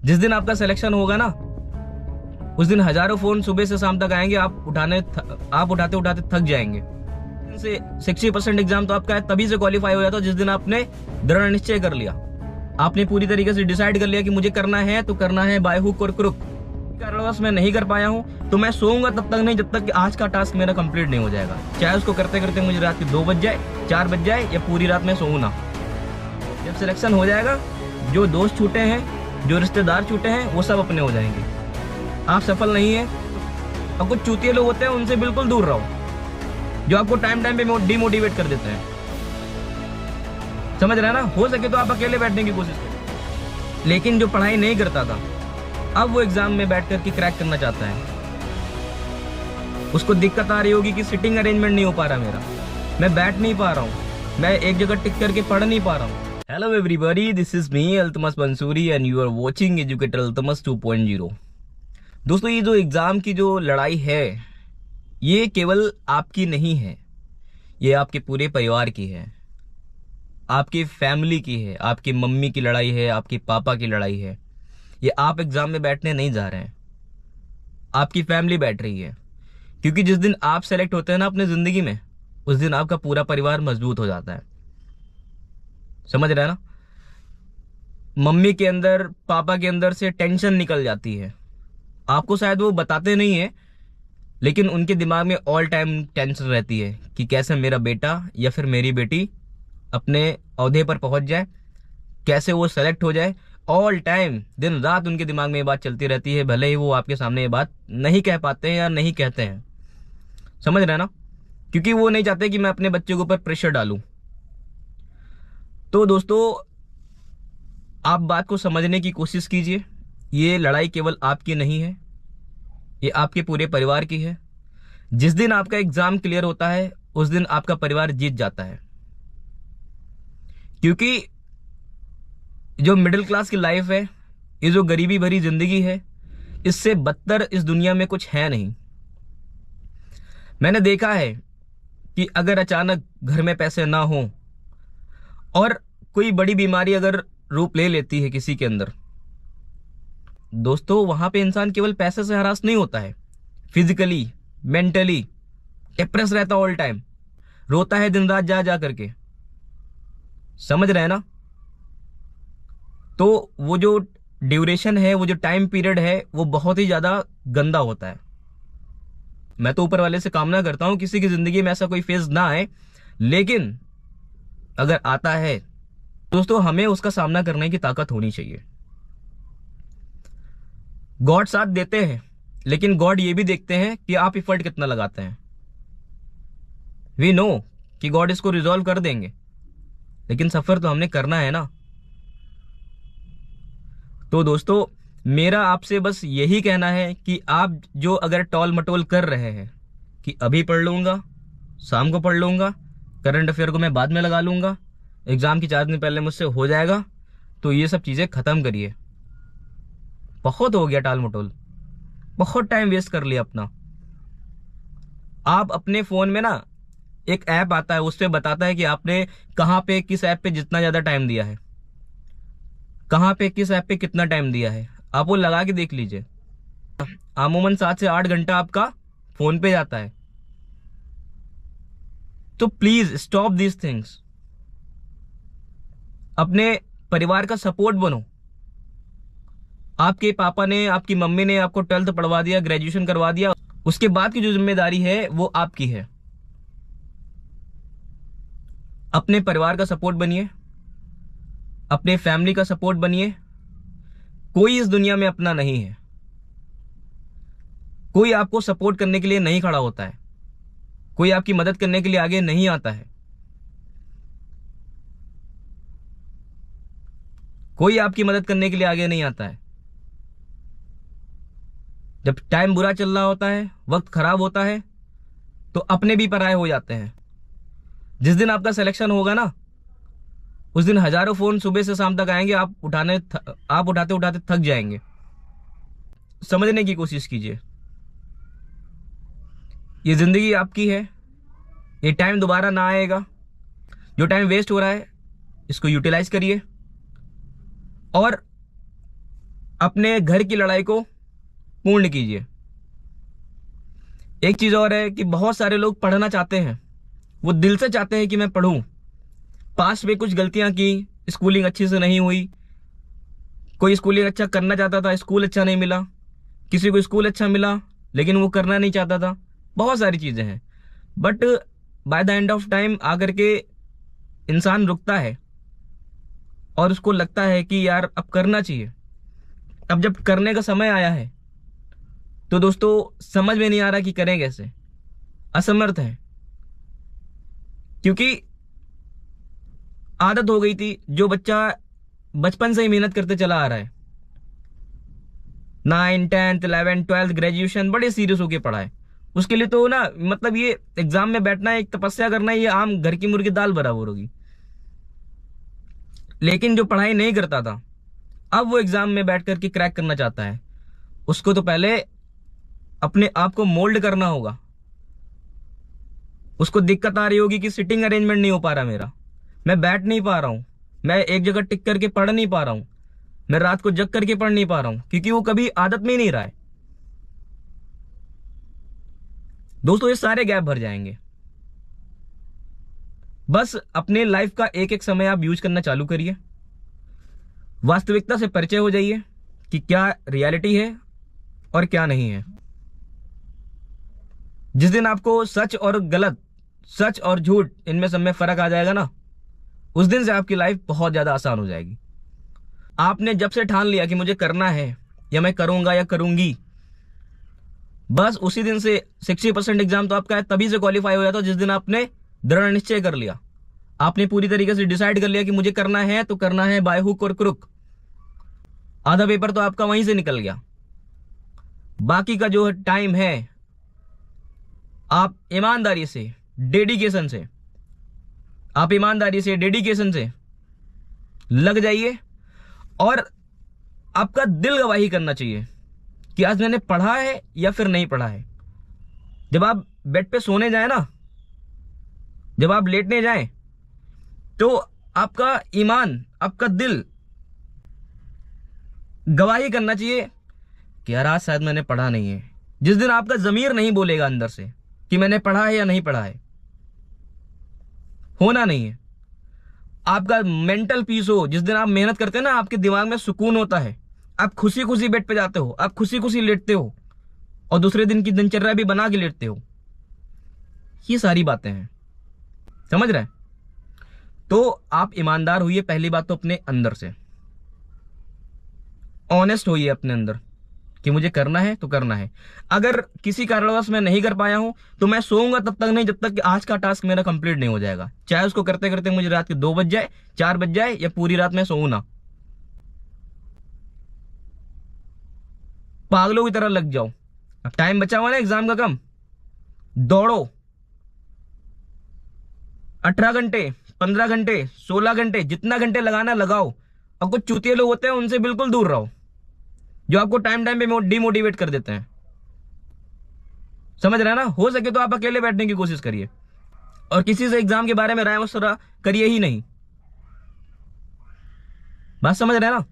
जिस दिन आपका सिलेक्शन होगा ना, उस दिन हजारों फोन सुबह से शाम तक आएंगे, आप उठाते उठाते थक जाएंगे। से 60% एग्जाम तो आपका तभी से क्वालिफाई हो जाता है जिस दिन आपने दृढ़ निश्चय कर लिया, आपने पूरी तरीके से डिसाइड कर लिया कि मुझे करना है तो करना है, बाय हुक और क्रुक। कारणवश मैं नहीं कर पाया हूं तो मैं सोऊंगा तब तक नहीं जब तक कि आज का टास्क मेरा कंप्लीट नहीं हो जाएगा, चाहे उसको करते करते मुझे रात के 2 बज जाए, 4 बज जाए या पूरी रात में सोऊं ना। जब सिलेक्शन हो जाएगा, जो दोस्त छूटे हैं, जो रिश्तेदार छूटे हैं, वो सब अपने हो जाएंगे। आप सफल नहीं है और कुछ चूतिए लोग होते हैं, उनसे बिल्कुल दूर रहो, जो आपको टाइम टाइम पे डिमोटिवेट कर देते हैं। समझ रहे हैं ना? हो सके तो आप अकेले बैठने की कोशिश करें। लेकिन जो पढ़ाई नहीं करता था, अब वो एग्जाम में बैठ करके क्रैक करना चाहता है, उसको दिक्कत आ रही होगी कि सिटिंग अरेंजमेंट नहीं हो पा रहा मेरा, मैं बैठ नहीं पा रहा हूँ, मैं एक जगह टिक करके पढ़ नहीं पा रहा हूँ। Hello everybody, this is me Altamas Mansuri and you are watching educator Altamas 2.0। दोस्तों, ये जो एग्जाम की जो लड़ाई है, ये केवल आपकी नहीं है, ये आपके पूरे परिवार की है, आपकी फैमिली की है, आपकी मम्मी की लड़ाई है, आपके पापा की लड़ाई है। ये आप एग्जाम में बैठने नहीं जा रहे हैं, आपकी फैमिली बैठ रही है। क्योंकि जिस दिन आप सेलेक्ट होते हैं ना अपनी जिंदगी में, उस दिन आपका पूरा परिवार मजबूत हो जाता है। समझ रहे हैं ना? मम्मी के अंदर, पापा के अंदर से टेंशन निकल जाती है। आपको शायद वो बताते नहीं है, लेकिन उनके दिमाग में ऑल टाइम टेंशन रहती है कि कैसे मेरा बेटा या फिर मेरी बेटी अपने ओहदे पर पहुंच जाए, कैसे वो सेलेक्ट हो जाए। ऑल टाइम दिन रात उनके दिमाग में ये बात चलती रहती है, भले ही वो आपके सामने ये बात नहीं कह पाते हैं या नहीं कहते हैं। समझ रहे हैं ना? क्योंकि वो नहीं चाहते कि मैं अपने बच्चे के ऊपर प्रेशर डालूं। तो दोस्तों, आप बात को समझने की कोशिश कीजिए। ये लड़ाई केवल आपकी नहीं है, ये आपके पूरे परिवार की है। जिस दिन आपका एग्जाम क्लियर होता है, उस दिन आपका परिवार जीत जाता है। क्योंकि जो मिडिल क्लास की लाइफ है, ये जो गरीबी भरी जिंदगी है, इससे बदतर इस दुनिया में कुछ है नहीं। मैंने देखा है कि अगर अचानक घर में पैसे ना हो और कोई बड़ी बीमारी अगर रूप ले लेती है किसी के अंदर, दोस्तों वहां पे इंसान केवल पैसे से हरास नहीं होता है, फिजिकली, मेंटली डिप्रेस रहता है ऑल टाइम, रोता है दिन रात जा जा करके। समझ रहे हैं ना? तो वो जो ड्यूरेशन है, वो जो टाइम पीरियड है, वो बहुत ही ज्यादा गंदा होता है। मैं तो ऊपर वाले से कामना करता हूं किसी की जिंदगी में ऐसा कोई फेज ना आए, लेकिन अगर आता है दोस्तों, हमें उसका सामना करने की ताकत होनी चाहिए। गॉड साथ देते हैं, लेकिन गॉड ये भी देखते हैं कि आप एफर्ट कितना लगाते हैं। वी नो कि गॉड इसको रिजॉल्व कर देंगे, लेकिन सफर तो हमने करना है ना। तो दोस्तों, मेरा आपसे बस यही कहना है कि आप जो अगर टॉल मटोल कर रहे हैं कि अभी पढ़ लूंगा, शाम को पढ़ लूंगा, करंट अफेयर को मैं बाद में लगा लूंगा, एग्जाम की 4 दिन पहले मुझसे हो जाएगा, तो ये सब चीजें खत्म करिए। बहुत हो गया टाल मटोल, बहुत टाइम वेस्ट कर लिया अपना। आप अपने फोन में ना एक ऐप आता है, उस पर बताता है कि आपने कहां पे, किस ऐप पे जितना ज्यादा टाइम दिया है, कहां पे किस ऐप पे कितना टाइम दिया है, आप वो लगा के देख लीजिए। अमूमन 7 से 8 घंटा आपका फोन पे जाता है। तो प्लीज स्टॉप दीज थिंग्स। अपने परिवार का सपोर्ट बनो। आपके पापा ने, आपकी मम्मी ने आपको 12th पढ़वा दिया, ग्रेजुएशन करवा दिया, उसके बाद की जो जिम्मेदारी है वो आपकी है। अपने परिवार का सपोर्ट बनिए, अपने फैमिली का सपोर्ट बनिए। कोई इस दुनिया में अपना नहीं है, कोई आपको सपोर्ट करने के लिए नहीं खड़ा होता है, कोई आपकी मदद करने के लिए आगे नहीं आता है, कोई आपकी मदद करने के लिए आगे नहीं आता है। जब टाइम बुरा चल रहा होता है, वक्त खराब होता है, तो अपने भी पराये हो जाते हैं। जिस दिन आपका सिलेक्शन होगा ना, उस दिन हजारों फोन सुबह से शाम तक आएंगे, आप उठाते उठाते थक जाएंगे। समझने की कोशिश कीजिए, ये जिंदगी आपकी है, ये टाइम दोबारा ना आएगा। जो टाइम वेस्ट हो रहा है, इसको यूटिलाइज करिए और अपने घर की लड़ाई को पूर्ण कीजिए। एक चीज और है कि बहुत सारे लोग पढ़ना चाहते हैं, वो दिल से चाहते हैं कि मैं पढ़ूं, पास्ट में कुछ गलतियां की, स्कूलिंग अच्छी से नहीं हुई, कोई स्कूलिंग अच्छा करना चाहता था, स्कूल अच्छा नहीं मिला, किसी को स्कूल अच्छा मिला लेकिन वो करना नहीं चाहता था, बहुत सारी चीजें हैं। But by the end of time आकर के इंसान रुकता है और उसको लगता है कि यार अब करना चाहिए। अब जब करने का समय आया है तो दोस्तों समझ में नहीं आ रहा कि करें कैसे, असमर्थ है, क्योंकि आदत हो गई थी। जो बच्चा बचपन से ही मेहनत करते चला आ रहा है, 9, 10, 11, 12 ग्रेजुएशन बड़े सीरियस होके पढ़ा है, उसके लिए तो ना मतलब ये एग्जाम में बैठना, एक तपस्या करना, ये आम घर की मुर्गी दाल बराबर होगी। लेकिन जो पढ़ाई नहीं करता था, अब वो एग्जाम में बैठ करके क्रैक करना चाहता है, उसको तो पहले अपने आप को मोल्ड करना होगा। उसको दिक्कत आ रही होगी कि सिटिंग अरेंजमेंट नहीं हो पा रहा मेरा, मैं बैठ नहीं पा रहा हूं, मैं एक जगह टिक करके पढ़ नहीं पा रहा हूं, मैं रात को जग करके पढ़ नहीं पा रहा हूं, क्योंकि वो कभी आदत में ही नहीं रहा है। दोस्तों ये सारे गैप भर जाएंगे। बस अपने लाइफ का एक एक समय आप यूज करना चालू करिए, वास्तविकता से परिचय हो जाइए कि क्या रियलिटी है और क्या नहीं है। जिस दिन आपको सच और गलत, सच और झूठ, इनमें सब में फर्क आ जाएगा ना, उस दिन से आपकी लाइफ बहुत ज्यादा आसान हो जाएगी। आपने जब से ठान लिया कि मुझे करना है या मैं करूंगा या करूंगी, बस उसी दिन से 60% एग्जाम तो आपका है तभी से क्वालिफाई हो जाता है जिस दिन आपने दृढ़ निश्चय कर लिया, आपने पूरी तरीके से डिसाइड कर लिया कि मुझे करना है तो करना है, बाय हुक और क्रुक। आधा पेपर तो आपका वहीं से निकल गया। बाकी का जो टाइम है आप ईमानदारी से, डेडिकेशन से, आप ईमानदारी से, डेडिकेशन से लग जाइए और आपका दिल गवाही करना चाहिए कि आज मैंने पढ़ा है या फिर नहीं पढ़ा है। जब आप बेड पे सोने जाए ना, जब आप लेटने जाएं, तो आपका ईमान, आपका दिल गवाही करना चाहिए कि यार आज शायद मैंने पढ़ा नहीं है। जिस दिन आपका जमीर नहीं बोलेगा अंदर से कि मैंने पढ़ा है या नहीं पढ़ा है, होना नहीं है। आपका मेंटल पीस हो, जिस दिन आप मेहनत करते हैं ना, आपके दिमाग में सुकून होता है, आप खुशी खुशी बेड पे जाते हो, आप खुशी खुशी लेटते हो और दूसरे दिन की दिनचर्या भी बना के लेटते हो। ये सारी बातें हैं, समझ रहे हैं? तो आप ईमानदार होइए, पहली बात तो अपने अंदर से ऑनेस्ट होइए अपने अंदर कि मुझे करना है तो करना है। अगर किसी कारणवश मैं नहीं कर पाया हूं तो मैं सोऊंगा तब तक नहीं जब तक कि आज का टास्क मेरा कंप्लीट नहीं हो जाएगा, चाहे उसको करते करते मुझे रात के 2 बज जाए, 4 बज जाए या पूरी रात मैं सोऊं ना। पागलों की तरह लग जाओ। अब टाइम बचा हुआ ना एग्जाम का कम, दौड़ो। 18 घंटे, 15 घंटे, 16 घंटे, जितना घंटे लगाना लगाओ। और कुछ चूतिए लोग होते हैं उनसे बिल्कुल दूर रहो, जो आपको टाइम टाइम पे डिमोटिवेट कर देते हैं। समझ रहे हैं ना? हो सके तो आप अकेले बैठने की कोशिश करिए और किसी से एग्जाम के बारे में राय मशवरा करिए ही नहीं। बात समझ रहे हैं ना?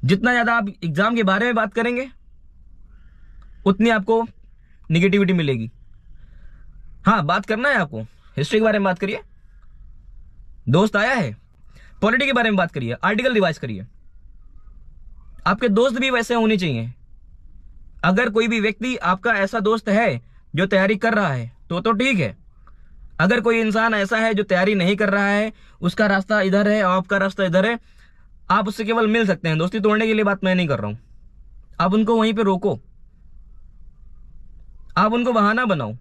जितना ज्यादा आप एग्जाम के बारे में बात करेंगे उतनी आपको निगेटिविटी मिलेगी। हाँ, बात करना है आपको, हिस्ट्री के बारे में बात करिए, दोस्त आया है, पॉलिटी के बारे में बात करिए, आर्टिकल रिवाइज करिए। आपके दोस्त भी वैसे होने चाहिए। अगर कोई भी व्यक्ति आपका ऐसा दोस्त है जो तैयारी कर रहा है तो ठीक है। अगर कोई इंसान ऐसा है जो तैयारी नहीं कर रहा है, उसका रास्ता इधर है और आपका रास्ता इधर है, आप उससे केवल मिल सकते हैं। दोस्ती तोड़ने के लिए बात मैं नहीं कर रहा हूं। आप उनको वहीं पे रोको, आप उनको बहाना बनाओ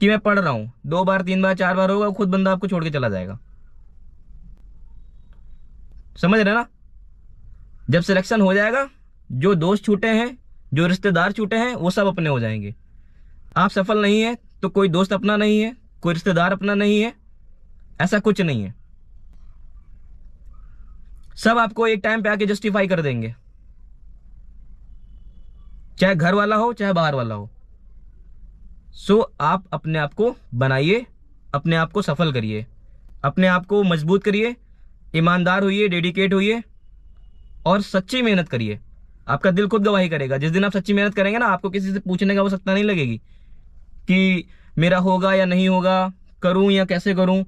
कि मैं पढ़ रहा हूं। 2 बार, 3 बार, 4 बार होगा, खुद बंदा आपको छोड़ के चला जाएगा। समझ रहे ना? जब सिलेक्शन हो जाएगा, जो दोस्त छूटे हैं, जो रिश्तेदार छूटे हैं, वो सब अपने हो जाएंगे। आप सफल नहीं है तो कोई दोस्त अपना नहीं है, कोई रिश्तेदार अपना नहीं है, ऐसा कुछ नहीं है। सब आपको एक टाइम पे आके जस्टिफाई कर देंगे, चाहे घर वाला हो चाहे बाहर वाला हो। सो आप अपने आप को बनाइए, अपने आप को सफल करिए, अपने आप को मजबूत करिए, ईमानदार होइए, डेडिकेट होइए और सच्ची मेहनत करिए। आपका दिल खुद गवाही करेगा। जिस दिन आप सच्ची मेहनत करेंगे ना, आपको किसी से पूछने का आवश्यकता नहीं लगेगी कि मेरा होगा या नहीं होगा, करूं या कैसे करूं।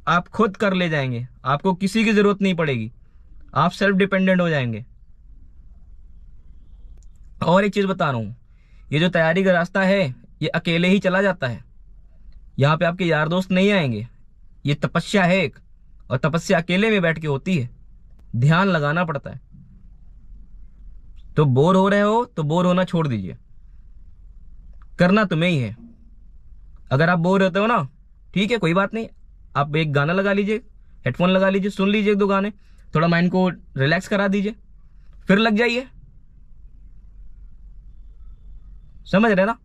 आप खुद कर ले जाएंगे, आपको किसी की जरूरत नहीं पड़ेगी, आप सेल्फ डिपेंडेंट हो जाएंगे। और एक चीज बता रहा हूं, ये जो तैयारी का रास्ता है ये अकेले ही चला जाता है। यहाँ पे आपके यार दोस्त नहीं आएंगे। ये तपस्या है एक, और तपस्या अकेले में बैठ के होती है, ध्यान लगाना पड़ता है। तो बोर हो रहे हो तो बोर होना छोड़ दीजिए, करना तुम्हें ही है। अगर आप बोर होते हो ना, ठीक है, कोई बात नहीं, आप एक गाना लगा लीजिए, हेडफोन लगा लीजिए, सुन लीजिए एक दो गाने, थोड़ा माइंड को रिलैक्स करा दीजिए, फिर लग जाइए। समझ रहे ना?